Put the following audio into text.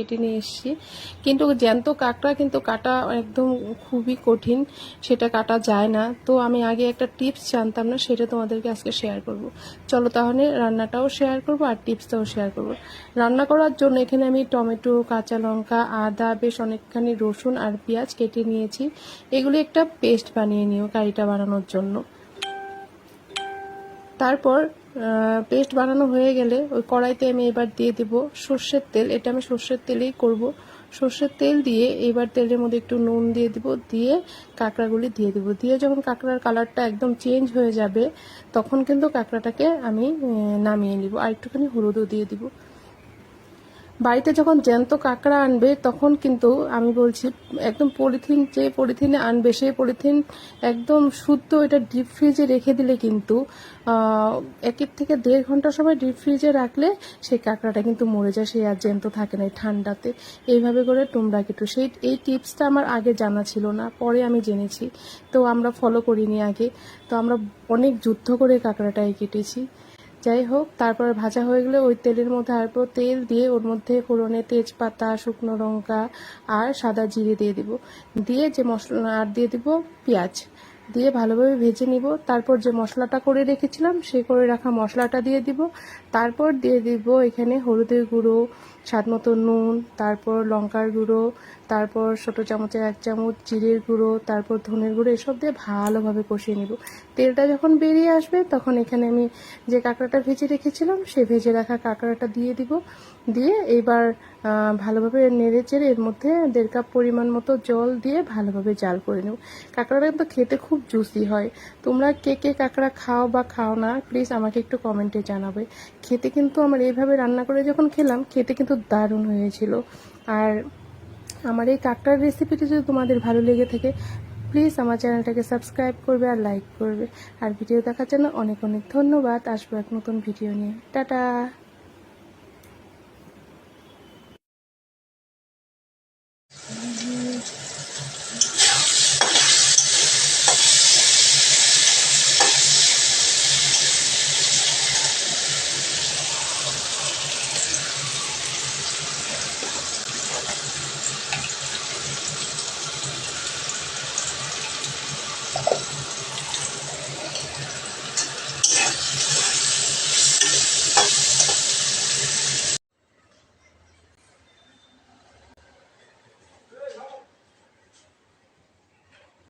কেটে নিয়ে এসেছি। কিন্তু জ্যান্ত কাঁকড়া কিন্তু কাটা একদম খুবই কঠিন, সেটা কাটা যায় না। তো আমি আগে একটা টিপস জানতাম না, সেটা তোমাদেরকে আজকে শেয়ার করব। চলো তাহলে রান্নাটাও শেয়ার করব আর টিপসটাও শেয়ার করব। রান্না করার জন্য এখানে আমি টমেটো, কাঁচা লঙ্কা, আদা, বেশ অনেকখানি রসুন আর পেঁয়াজ কেটে নিয়েছি। এগুলি একটা পেস্ট বানিয়ে নিও কারিটা বানানোর জন্য। তারপর পেস্ট বানানো হয়ে গেলে ওই কড়াইতে আমি এবার দিয়ে দেব সর্ষের তেল। এটা আমি সর্ষের তেলেই করব। সর্ষের তেল দিয়ে এবার তেলের মধ্যে একটু নুন দিয়ে দেব, দিয়ে কাঁকড়াগুলি দিয়ে দেব। দিয়ে যখন কাঁকড়ার কালারটা একদম চেঞ্জ হয়ে যাবে তখন কিন্তু কাঁকড়াটাকে আমি নামিয়ে নিব। আর একটুখানি হলুদও দিয়ে দিব। বাড়িতে যখন জ্যান্ত কাঁকড়া আনবে তখন কিন্তু আমি বলছি একদম পলিথিন, যে পলিথিনে আনবে সেই পলিথিন একদম শুদ্ধ এটা ডিপ ফ্রিজে রেখে দিলে কিন্তু 1 থেকে 1.5 ঘন্টা সময় ডিপ ফ্রিজে রাখলে সেই কাঁকড়াটা কিন্তু মরে যায়, সেই আর জ্যান্ত থাকে না এই ঠান্ডাতে। এইভাবে করে তোমরা কিন্তু এই টিপসটা আমার আগে জানা ছিল না, পরে আমি জেনেছি। তো আমরা ফলো করিনি আগে, তো আমরা অনেক যুদ্ধ করে কাঁকড়াটাই কেটেছি। যাই হোক, তারপর ভাজা হয়ে গেলে ওই তেলের মধ্যে তারপর তেল দিয়ে ওর মধ্যে ফোড়নে তেজপাতা, শুকনো লঙ্কা আর সাদা জিরে দিয়ে দিব। দিয়ে যে মশলা আর দিয়ে দিব পেঁয়াজ, দিয়ে ভালোভাবে ভেজে নিব। তারপর যে মশলাটা করে রেখেছিলাম সেই করে রাখা মশলাটা দিয়ে দিব। তারপর দিয়ে দিব এখানে হলুদের গুঁড়ো, স্বাদ মতো নুন, তারপর লঙ্কার গুঁড়ো, তারপর ছোটো চামচের 1 চামচ জিরের গুঁড়ো, তারপর ধনের গুঁড়ো, এসব দিয়ে ভালোভাবে কষিয়ে নিব। তেলটা যখন বেরিয়ে আসবে তখন এখানে আমি যে কাঁকড়াটা ভেজে রেখেছিলাম সেই ভেজে রাখা কাঁকড়াটা দিয়ে দিব। দিয়ে এবার ভালোভাবে নেড়ে চেড়ে এর মধ্যে 1.5 কাপ পরিমাণ মতো জল দিয়ে ভালোভাবে জাল করে নেব। কাঁকড়াটা কিন্তু খেতে খুব জুসি হয়। তোমরা কে কে কাঁকড়া খাও বা খাও না প্লিজ আমাকে একটু কমেন্টে জানাবে। খেতে কিন্তু আমার এইভাবে রান্না করে যখন খেলাম খেতে কিন্তু দারুণ হয়েছিল। আর আমার এই কাঁকড়ার রেসিপিটি যদি তোমাদের ভালো লেগে থাকে প্লিজ আমার চ্যানেলটাকে সাবস্ক্রাইব করবে আর লাইক করবে। আর ভিডিও দেখার জন্য অনেক অনেক ধন্যবাদ। আসবো এক নতুন ভিডিও নিয়ে। টাটা।